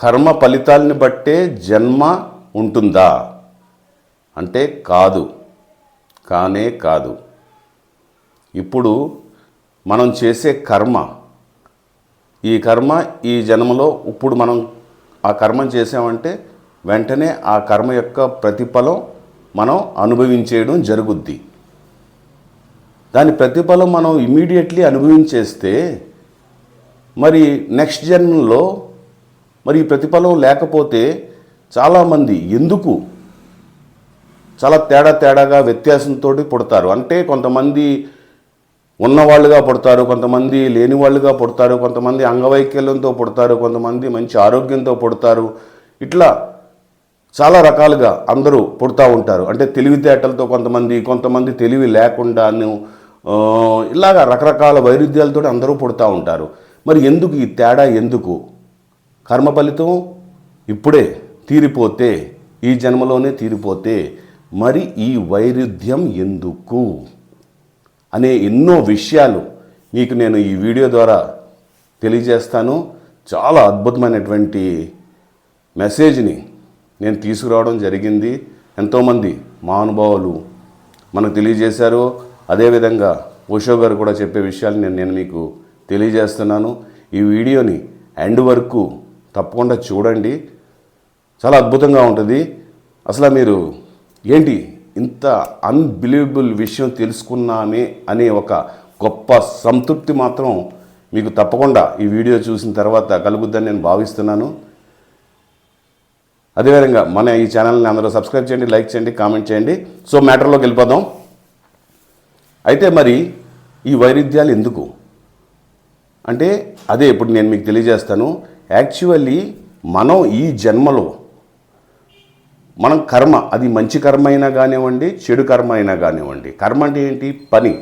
కర్మ ఫలితాలని బట్టే జన్మ ఉంటుందా అంటే కానే కాదు. ఇప్పుడు మనం చేసే కర్మ, ఈ కర్మ ఈ జన్మలో ఇప్పుడు మనం ఆ కర్మను చేసామంటే వెంటనే ఆ కర్మ యొక్క ప్రతిఫలం మనం అనుభవించేయడం జరుగుద్ది. దాని ప్రతిఫలం మనం ఇమీడియట్లీ అనుభవించేస్తే మరి నెక్స్ట్ జన్మలో మరి ఈ ప్రతిఫలం లేకపోతే చాలామంది ఎందుకు చాలా తేడాగా వ్యత్యాసంతో పుడతారు. అంటే కొంతమంది ఉన్నవాళ్ళుగా పుడతారు, కొంతమంది లేని వాళ్ళుగా పుడతారు, కొంతమంది అంగవైకల్యంతో పుడతారు, కొంతమంది మంచి ఆరోగ్యంతో పుడతారు. ఇట్లా చాలా రకాలుగా అందరూ పుడతా ఉంటారు. అంటే తెలివితేటలతో కొంతమంది తెలివి లేకుండాను ఇలాగా రకరకాల వైరుధ్యాలతో అందరూ పుడతా ఉంటారు. మరి ఎందుకు ఈ తేడా? ఎందుకు? కర్మ ఫలితం ఇప్పుడే తీరిపోతే, ఈ జన్మలోనే తీరిపోతే మరి ఈ వైరుధ్యం ఎందుకు అనే ఎన్నో విషయాలు మీకు నేను ఈ వీడియో ద్వారా తెలియజేస్తాను. చాలా అద్భుతమైనటువంటి మెసేజ్ని నేను తీసుకురావడం జరిగింది. ఎంతోమంది మహానుభావులు మనకు తెలియజేశారు. అదేవిధంగా ఓషో గారు కూడా చెప్పే విషయాలు నేను మీకు తెలియజేస్తున్నాను. ఈ వీడియోని ఎండ్ వరకు తప్పకుండా చూడండి. చాలా అద్భుతంగా ఉంటుంది. అసలు మీరు ఏంటి ఇంత అన్బిలీవబుల్ విషయం తెలుసుకున్నామే అనే ఒక గొప్ప సంతృప్తి మాత్రం మీకు తప్పకుండా ఈ వీడియో చూసిన తర్వాత కలుగుద్దని నేను భావిస్తున్నాను. అదేవిధంగా మన ఈ ఛానల్ని అందరూ సబ్స్క్రైబ్ చేయండి, లైక్ చేయండి, కామెంట్ చేయండి. సో మ్యాటర్లోకి వెళ్ళిపోదాం. అయితే మరి ఈ వైరుధ్యాలు ఎందుకు అంటే అదే ఇప్పుడు నేను మీకు తెలియజేస్తాను. యాక్చువల్లీ మనం ఈ జన్మలో మనం కర్మ, అది మంచి కర్మ అయినా కానివ్వండి, చెడు కర్మ అయినా కానివ్వండి. కర్మ అంటే ఏంటి? పని.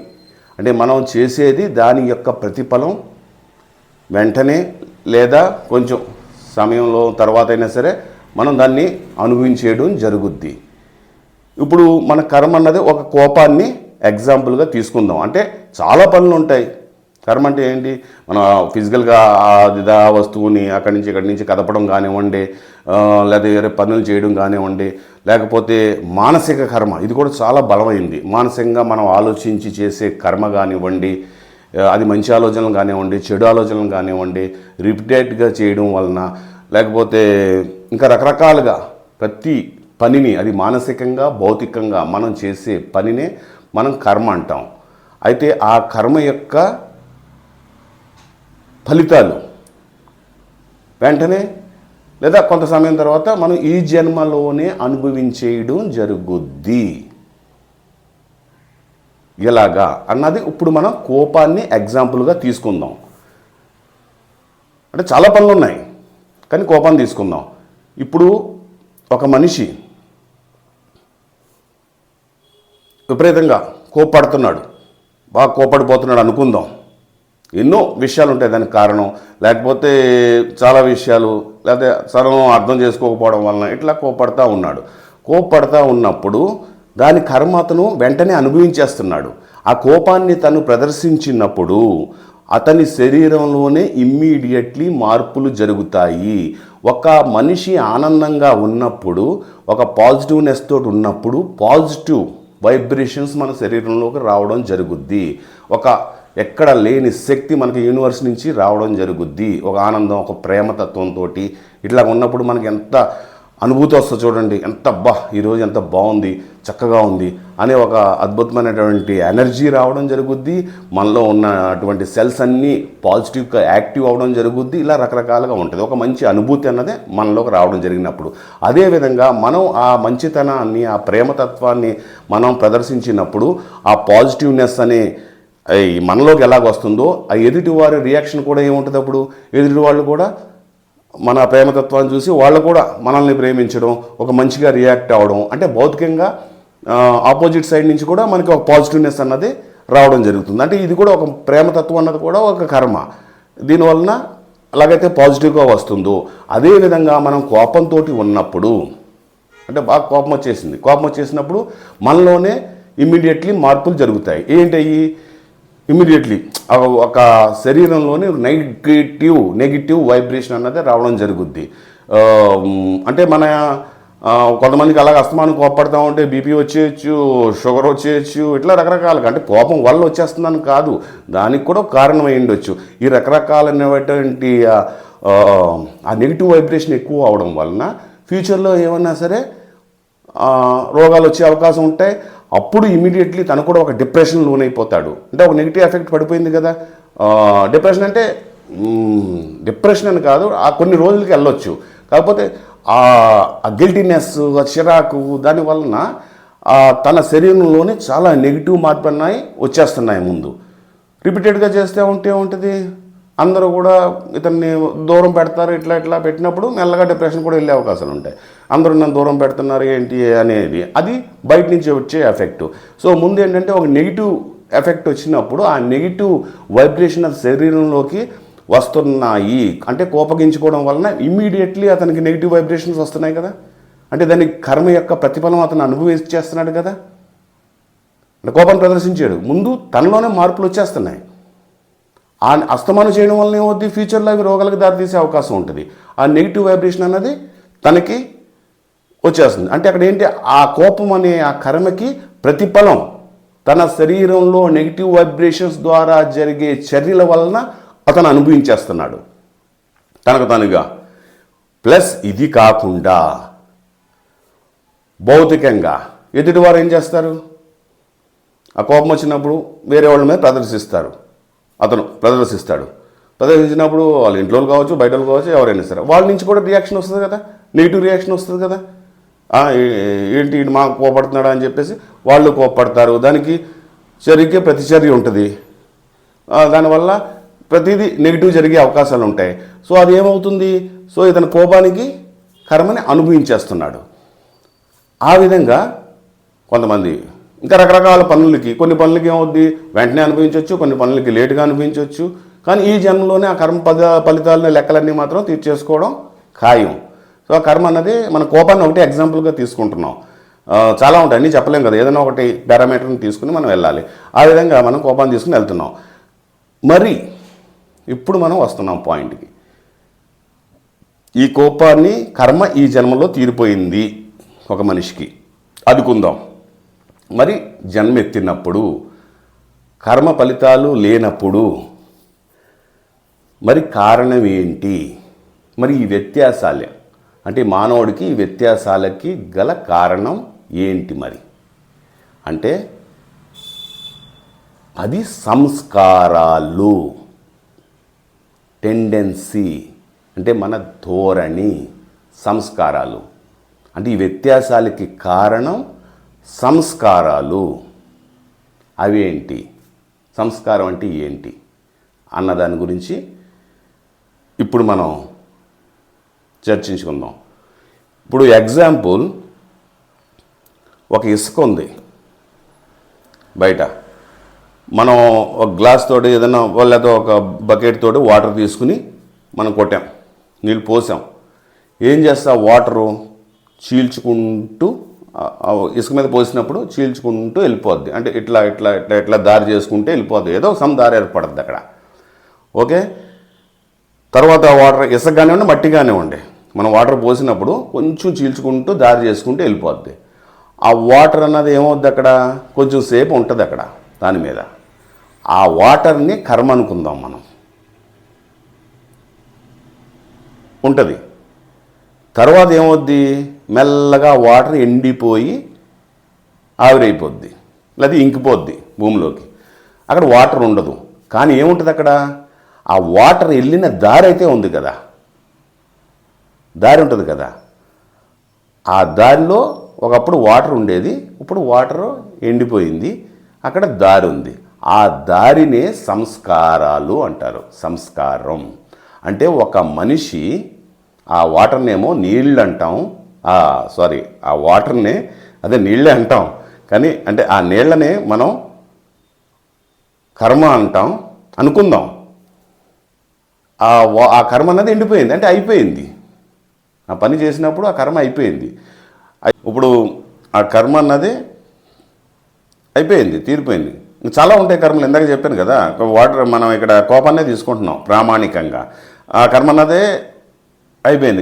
అంటే మనం చేసేది దాని యొక్క ప్రతిఫలం వెంటనే లేదా కొంచెం సమయంలో తర్వాత అయినా సరే మనం దాన్ని అనుభవించేయడం జరుగుద్ది. ఇప్పుడు మన కర్మ అన్నది ఒక కోపాన్ని ఎగ్జాంపుల్గా తీసుకుందాం. అంటే చాలా పనులు ఉంటాయి. కర్మ అంటే ఏంటి? మన ఫిజికల్గా ఆ వస్తువుని అక్కడి నుంచి ఇక్కడి నుంచి కదపడం కానివ్వండి, లేదా వేరే పనులు చేయడం కానివ్వండి, లేకపోతే మానసిక కర్మ, ఇది కూడా చాలా బలమైంది. మానసికంగా మనం ఆలోచించి చేసే కర్మ కానివ్వండి, అది మంచి ఆలోచనలు కానివ్వండి, చెడు ఆలోచనలు కానివ్వండి, రిపీటెడ్గా చేయడం వలన, లేకపోతే ఇంకా రకరకాలుగా ప్రతి పనిని, అది మానసికంగా భౌతికంగా మనం చేసే పనినే మనం కర్మ అంటాం. అయితే ఆ కర్మ యొక్క ఫలితాలు వెంటనే లేదా కొంత సమయం తర్వాత మనం ఈ జన్మలోనే అనుభవించేయడం జరుగుద్ది. ఎలాగా అన్నది ఇప్పుడు మనం కోపాన్ని ఎగ్జాంపుల్గా తీసుకుందాం. అంటే చాలా పనులు ఉన్నాయి కానీ కోపాన్ని తీసుకుందాం. ఇప్పుడు ఒక మనిషి విపరీతంగా కోపడుతున్నాడు, బాగా కోపడిపోతున్నాడు అనుకుందాం. ఎన్నో విషయాలు ఉంటాయి దానికి కారణం, లేకపోతే చాలా విషయాలు, లేకపోతే సర్వం అర్థం చేసుకోకపోవడం వలన ఇట్లా కోపడుతూ ఉన్నాడు. కోపడుతూ ఉన్నప్పుడు దాని కర్మ అతను వెంటనే అనుభవించేస్తున్నాడు. ఆ కోపాన్ని తను ప్రదర్శించినప్పుడు అతని శరీరంలోనే ఇమ్మీడియట్లీ మార్పులు జరుగుతాయి. ఒక మనిషి ఆనందంగా ఉన్నప్పుడు, ఒక పాజిటివ్నెస్ తోటి ఉన్నప్పుడు పాజిటివ్ వైబ్రేషన్స్ మన శరీరంలోకి రావడం జరుగుద్ది. ఒక ఎక్కడ లేని శక్తి మనకి యూనివర్స్ నుంచి రావడం జరుగుద్ది. ఒక ఆనందం, ఒక ప్రేమతత్వంతో ఇట్లా ఉన్నప్పుడు మనకి ఎంత అనుభూతి వస్తుంది చూడండి. ఎంత ఈరోజు ఎంత బాగుంది, చక్కగా ఉంది అనే ఒక అద్భుతమైనటువంటి ఎనర్జీ రావడం జరుగుద్ది. మనలో ఉన్నటువంటి సెల్స్ అన్నీ పాజిటివ్గా యాక్టివ్ అవ్వడం జరుగుద్ది. ఇలా రకరకాలుగా ఉంటుంది. ఒక మంచి అనుభూతి అన్నదే మనలోకి రావడం జరిగినప్పుడు. అదేవిధంగా మనం ఆ మంచితనాన్ని, ఆ ప్రేమతత్వాన్ని మనం ప్రదర్శించినప్పుడు ఆ పాజిటివ్నెస్ అనే మనలోకి ఎలాగొస్తుందో ఆ ఎదుటివారి రియాక్షన్ కూడా ఏముంటుంది. అప్పుడు ఎదుటి వాళ్ళు కూడా మన ప్రేమతత్వాన్ని చూసి వాళ్ళు కూడా మనల్ని ప్రేమించడం, ఒక మంచిగా రియాక్ట్ అవ్వడం, అంటే భౌతికంగా ఆపోజిట్ సైడ్ నుంచి కూడా మనకి ఒక పాజిటివ్నెస్ అన్నది రావడం జరుగుతుంది. అంటే ఇది కూడా ఒక ప్రేమతత్వం అన్నది కూడా ఒక కర్మ. దీనివలన అలాగైతే పాజిటివ్గా వస్తుందో, అదేవిధంగా మనం కోపంతో ఉన్నప్పుడు, అంటే బాగా కోపం వచ్చేసినప్పుడు మనలోనే ఇమ్మీడియట్లీ మార్పులు జరుగుతాయి. ఏంటయ్యి? ఇమ్మీడియట్లీ ఒక శరీరంలోని నెగిటివ్ వైబ్రేషన్ అన్నది రావడం జరుగుద్ది. అంటే మన కొంతమందికి అలాగ అస్తమానం కోపడతా ఉంటే బీపీ వచ్చేయచ్చు, షుగర్ వచ్చేయచ్చు, ఇట్లా రకరకాలుగా. అంటే కోపం వల్ల వచ్చేస్తుందని కాదు, దానికి కూడా కారణం అయి ఉండొచ్చు. ఈ రకరకాలైనటువంటి ఆ నెగిటివ్ వైబ్రేషన్ ఎక్కువ అవడం వలన ఫ్యూచర్లో ఏమన్నా సరే రోగాలు వచ్చే అవకాశం ఉంటాయి. అప్పుడు ఇమీడియట్లీ తను కూడా ఒక డిప్రెషన్ లోనైపోతాడు. అంటే ఒక నెగిటివ్ ఎఫెక్ట్ పడిపోయింది కదా. డిప్రెషన్ అంటే డిప్రెషన్ అని కాదు, ఆ కొన్ని రోజులకి వెళ్ళొచ్చు. కాకపోతే ఆ గిల్టీనెస్, ఆ చిరాకు, దాని వలన తన శరీరంలోనే చాలా నెగిటివ్ మార్పు అన్నాయి వచ్చేస్తున్నాయి. ముందు రిపీటెడ్గా చేస్తే ఉంటే ఉంటుంది, అందరూ కూడా ఇతన్ని దూరం పెడతారు. ఇట్లా ఇట్లా పెట్టినప్పుడు మెల్లగా డిప్రెషన్ కూడా వెళ్ళే అవకాశాలు ఉంటాయి. అందరూ నన్ను దూరం పెడుతున్నారు ఏంటి అనేది, అది బయట నుంచి వచ్చే ఎఫెక్ట్. సో ముందు ఏంటంటే ఒక నెగిటివ్ ఎఫెక్ట్ వచ్చినప్పుడు ఆ నెగిటివ్ వైబ్రేషన్ శరీరంలోకి వస్తున్నాయి. అంటే కోపగించుకోవడం వలన ఇమ్మీడియట్లీ అతనికి నెగిటివ్ వైబ్రేషన్స్ వస్తున్నాయి కదా. అంటే దానికి కర్మ యొక్క ప్రతిఫలం అతను అనుభవించేస్తున్నాడు కదా. అంటే కోపం ప్రదర్శించాడు, ముందు తనలోనే మార్పులు వచ్చేస్తున్నాయి. ఆ అస్తమానం చేయడం వల్ల ఏమవుద్ది, ఫ్యూచర్లో అవి రోగాలకు దారితీసే అవకాశం ఉంటుంది. ఆ నెగిటివ్ వైబ్రేషన్ అన్నది తనకి వచ్చేస్తుంది. అంటే అక్కడ ఏంటి, ఆ కోపం అనే ఆ కర్మకి ప్రతిఫలం తన శరీరంలో నెగిటివ్ వైబ్రేషన్స్ ద్వారా జరిగే చర్యల వలన అతను అనుభవించేస్తున్నాడు తనకు తనుగా. ప్లస్ ఇది కాకుండా భౌతికంగా ఎదుటివారు ఏం చేస్తారు, ఆ కోపం వచ్చినప్పుడు వేరే వాళ్ళ మీద అతను ప్రదర్శిస్తాడు. ప్రదర్శించినప్పుడు వాళ్ళ ఇంట్లో కావచ్చు, బయట కావచ్చు, ఎవరైనా సరే వాళ్ళ నుంచి కూడా రియాక్షన్ వస్తుంది కదా, నెగిటివ్ రియాక్షన్ వస్తుంది కదా. ఏంటి మా కోపడుతున్నాడా అని చెప్పేసి వాళ్ళు కోపడతారు. దానికి చర్యకి ప్రతిచర్య ఉంటుంది. దానివల్ల ప్రతిదీ నెగిటివ్ జరిగే అవకాశాలు ఉంటాయి. సో అది ఏమవుతుంది, సో ఇతని కోపానికి కర్మని అనుభవించేస్తున్నాడు. ఆ విధంగా కొంతమంది ఇంకా రకరకాల పనులకి, కొన్ని పనులకి ఏమవుద్ది వెంటనే అనుభవించవచ్చు, కొన్ని పనులకి లేటుగా అనుభవించవచ్చు. కానీ ఈ జన్మలోనే ఆ కర్మ ఫలితాలని లెక్కలన్నీ మాత్రం తీర్చేసుకోవడం ఖాయం. సో ఆ కర్మ అన్నది మన కోపాన్ని ఒకటి ఎగ్జాంపుల్గా తీసుకుంటున్నాం. చాలా ఉంటాయి, అన్నీ చెప్పలేం కదా, ఏదైనా ఒకటి పారామీటర్ని తీసుకుని మనం వెళ్ళాలి. ఆ విధంగా మనం కోపాన్ని తీసుకుని వెళ్తున్నాం. మరి ఇప్పుడు మనం వస్తున్నాం పాయింట్కి. ఈ కోపాన్ని కర్మ ఈ జన్మలో తీరిపోయింది ఒక మనిషికి అనుకుందాం. మరి జన్మెత్తినప్పుడు కర్మ ఫలితాలు లేనప్పుడు మరి కారణం ఏంటి, మరి ఈ వ్యత్యాసాలే అంటే మానవుడికి ఈ వ్యత్యాసాలకి గల కారణం ఏంటి మరి అంటే అది సంస్కారాలు, టెండెన్సీ అంటే మన ధోరణి, సంస్కారాలు. అంటే ఈ వ్యత్యాసాలకి కారణం సంస్కారాలు. అవి ఏంటి, సంస్కారం అంటే ఏంటి అన్నదాని గురించి ఇప్పుడు మనం చర్చించుకుందాం. ఇప్పుడు ఎగ్జాంపుల్, ఒక ఇసుక ఉంది బయట, మనం ఒక గ్లాస్ తోటి ఏదైనా లేదా ఒక బకెట్ తోటి వాటర్ తీసుకుని మనం కొట్టాం, నీళ్ళు పోసాం. ఏం చేస్తా, వాటరు చీల్చుకుంటూ ఇసుక మీద పోసినప్పుడు చీల్చుకుంటూ వెళ్ళిపోద్ది. అంటే ఇట్లా ఇట్లా ఇట్లా ఇట్లా దారి చేసుకుంటే వెళ్ళిపోద్ది, ఏదో సమ్ దారి ఏర్పడుద్ది అక్కడ. ఓకే, తర్వాత వాటర్ ఇసుక కానివ్వండి, మట్టి కానివ్వండి, మనం వాటర్ పోసినప్పుడు కొంచెం చీల్చుకుంటూ దారి చేసుకుంటూ వెళ్ళిపోద్ది. ఆ వాటర్ అన్నది ఏమవుద్ది, అక్కడ కొంచెం సేపు ఉంటుంది అక్కడ దాని మీద. ఆ వాటర్ని కర్మ అనుకుందాం మనం, ఉంటుంది. తర్వాత ఏమవుద్ది, మెల్లగా వాటర్ ఎండిపోయి ఆవిరైపోద్ది, లేదా ఇంకిపోద్ది భూమిలోకి. అక్కడ వాటర్ ఉండదు. కానీ ఏముంటుంది అక్కడ, ఆ వాటర్ వెళ్ళిన దారి అయితే ఉంది కదా, దారి ఉంటుంది కదా. ఆ దారిలో ఒకప్పుడు వాటర్ ఉండేది, ఇప్పుడు వాటర్ ఎండిపోయింది, అక్కడ దారి ఉంది. ఆ దారినే సంస్కారాలు అంటారు. సంస్కారం అంటే ఒక మనిషి ఆ వాటర్నేమో నీళ్ళు అంటాం, ఆ వాటర్నే అదే నీళ్ళే అంటాం, కానీ అంటే ఆ నీళ్ళనే మనం కర్మ అంటాం అనుకుందాం. ఆ కర్మ అన్నది ఎండిపోయింది, అంటే అయిపోయింది. ఆ పని చేసినప్పుడు ఆ కర్మ అయిపోయింది. ఇప్పుడు ఆ కర్మ అన్నది అయిపోయింది, తీరిపోయింది. చాలా ఉంటాయి కర్మలు, ఇందాక చెప్పాను కదా. వాటర్ మనం ఇక్కడ కోపాన్నే తీసుకుంటున్నాం ప్రామాణికంగా. ఆ కర్మ అన్నదే అయిపోయింది.